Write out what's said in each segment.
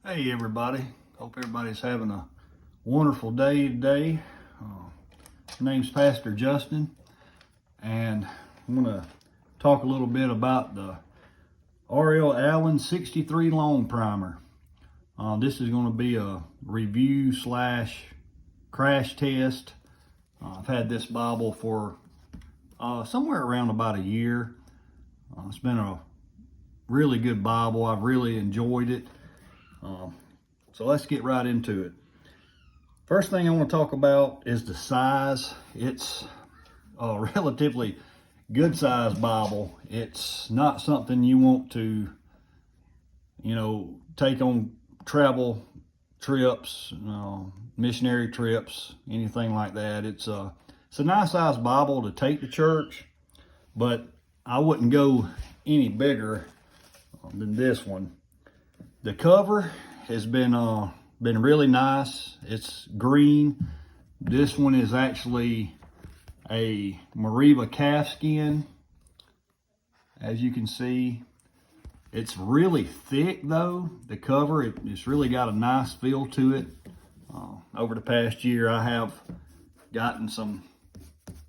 Hey everybody, hope everybody's having a wonderful day today. My name's Pastor Justin, and I'm going to talk a little bit about the R.L. Allen 63 long primer. This is going to be a review slash crash test. I've had this Bible for somewhere around about a year. It's been a really good Bible. I've really enjoyed it. So let's get right into it. First thing I want to talk about is the size. It's a relatively good size Bible. It's not something you want to, take on travel trips, missionary trips, anything like that. It's a nice size Bible to take to church, but I wouldn't go any bigger than this one. The cover has been really nice. It's green. This one is actually a Mariva calfskin. As you can see, it's really thick though. The cover, it's really got a nice feel to it. Over the past year, I have gotten some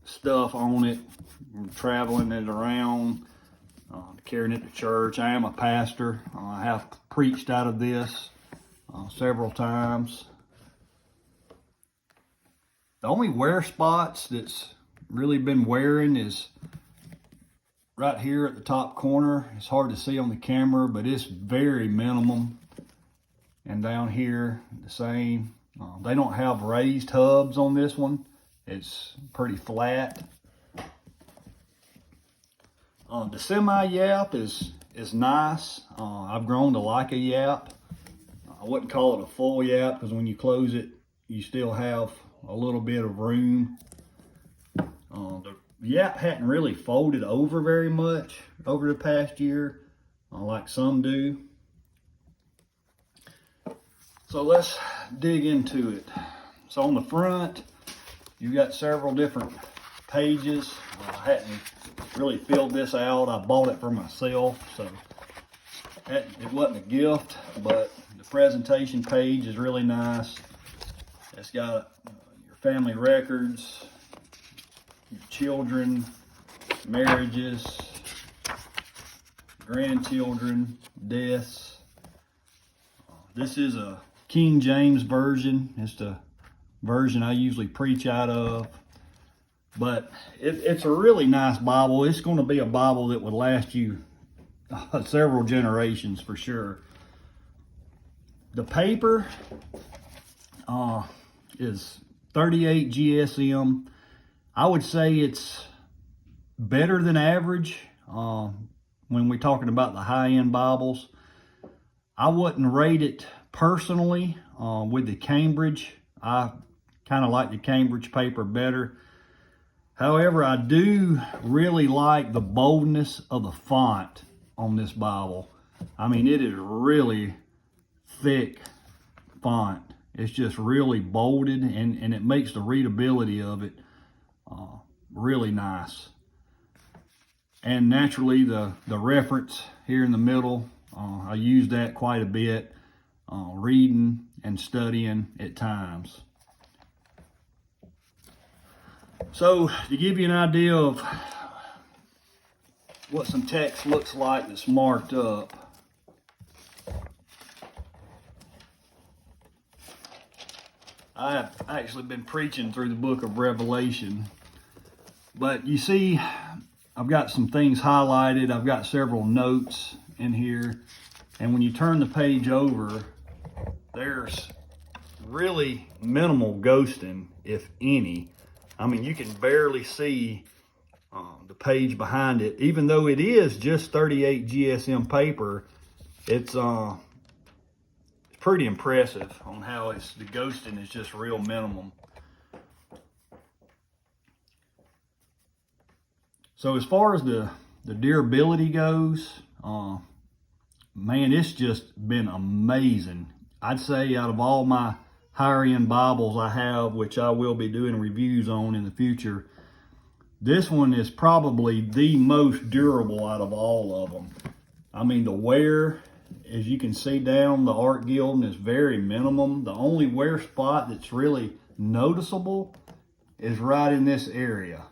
stuff on it, traveling it around, carrying it to church. I am a pastor. I have preached out of this several times. The only wear spots that's really been wearing is right here at the top corner. It's hard to see on the camera, but it's very minimum. And down here, the same. They don't have raised hubs on this one. It's pretty flat. The semi-yap is nice. I've grown to like a yap. I wouldn't call it a full yap because when you close it, you still have a little bit of room. The yap hadn't really folded over very much over the past year, like some do. So let's dig into it. So on the front, you've got several different pages. I hadn't really filled this out. I bought it for myself, so it wasn't a gift, but the presentation page is really nice. It's got your family records, your children, marriages, grandchildren, deaths. This is a King James version. It's the version I usually preach out of. But it's a really nice Bible. It's going to be a Bible that would last you several generations for sure. The paper is 38 GSM. I would say it's better than average when we're talking about the high-end Bibles. I wouldn't rate it personally with the Cambridge. I kind of like the Cambridge paper better. However, I do really like the boldness of the font on this Bible. I mean, it is really thick font. It's just really bolded, and it makes the readability of it really nice. And naturally, the reference here in the middle, I use that quite a bit, reading and studying at times. So to give you an idea of what some text looks like that's marked up, I've actually been preaching through the book of Revelation, but you see I've got some things highlighted. I've got several notes in here, and when you turn the page over, there's really minimal ghosting, if any. I mean, you can barely see the page behind it. Even though it is just 38 GSM paper, it's pretty impressive on how the ghosting is just real minimum. So as far as the durability goes, man, it's just been amazing. I'd say out of all my higher end Bibles I have, which I will be doing reviews on in the future, this one is probably the most durable out of all of them. I mean, the wear as you can see down, the art gilding is very minimum. The only wear spot that's really noticeable is right in this area.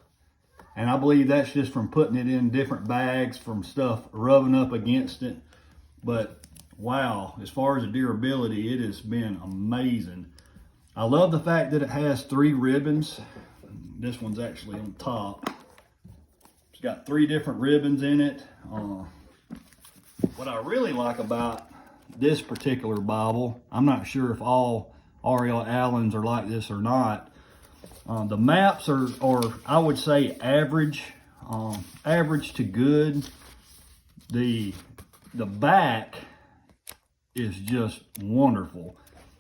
And I believe that's just from putting it in different bags, from stuff rubbing up against it. But wow, as far as the durability, it has been amazing. I love the fact that it has 3 ribbons. This one's actually on top. It's got 3 different ribbons in it. What I really like about this particular Bible, I'm not sure if all R.L. Allens are like this or not. The maps are I would say average, average to good. The back is just wonderful.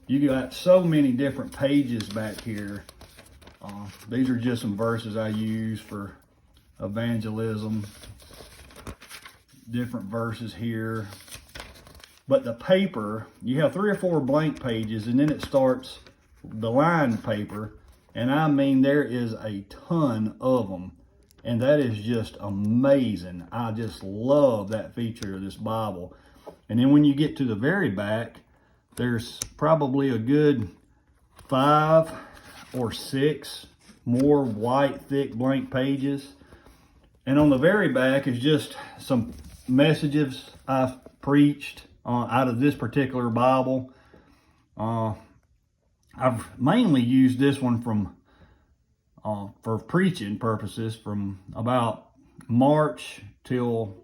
You got so many different pages back here. These are just some verses I use for evangelism. Different verses here. But the paper, you have 3 or 4 blank pages, and then it starts the lined paper. And I mean, there is a ton of them. And that is just amazing. I just love that feature of this Bible. And then when you get to the very back, there's probably a good 5 or 6 more white, thick, blank pages. And on the very back is just some messages I've preached out of this particular Bible. I've mainly used this one from for preaching purposes from about March till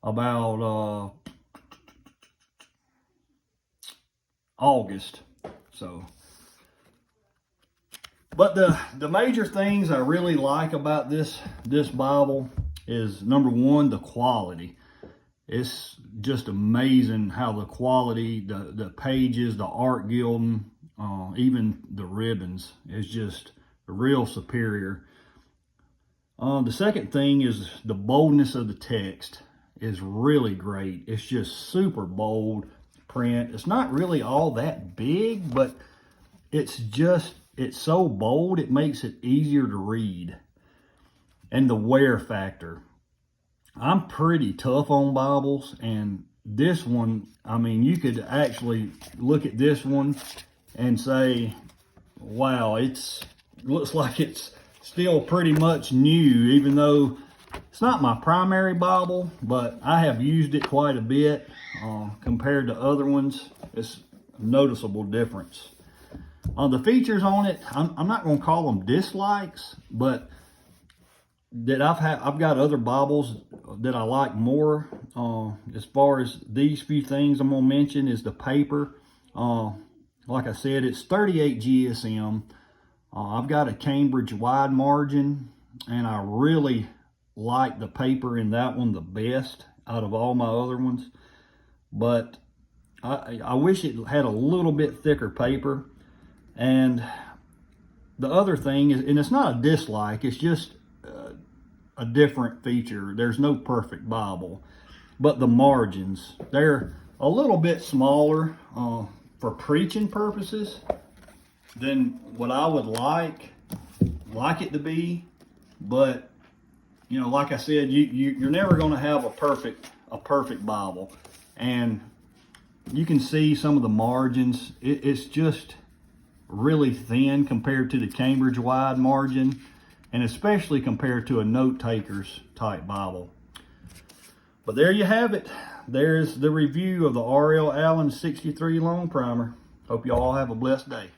about August. So, but the major things I really like about this Bible is, number one, the quality. It's just amazing how the quality, the pages, the art gilding, even the ribbons is just real superior. The second thing is the boldness of the text is really great. It's just super bold print. It's not really all that big, but it's so bold, it makes it easier to read. And the wear factor. I'm pretty tough on Bibles, and this one, I mean, you could actually look at this one and say, wow, looks like it's still pretty much new, even though it's not my primary Bible, but I have used it quite a bit compared to other ones. It's a noticeable difference. The features on it, I'm not going to call them dislikes, but that I've got other Bibles that I like more. As far as these few things I'm going to mention is the paper. Like I said, it's 38 GSM. I've got a Cambridge wide margin, and I really like the paper in that one the best out of all my other ones. But I wish it had a little bit thicker paper. And the other thing is, and it's not a dislike, it's just a different feature. There's no perfect Bible, but the margins, they're a little bit smaller for preaching purposes than what I would like it to be. But you know, like I said, you're never going to have a perfect Bible, and you can see some of the margins. It's just really thin compared to the Cambridge wide margin, and especially compared to a note taker's type Bible. But there you have it. There's the review of the R.L. Allen 63 long primer. Hope you all have a blessed day.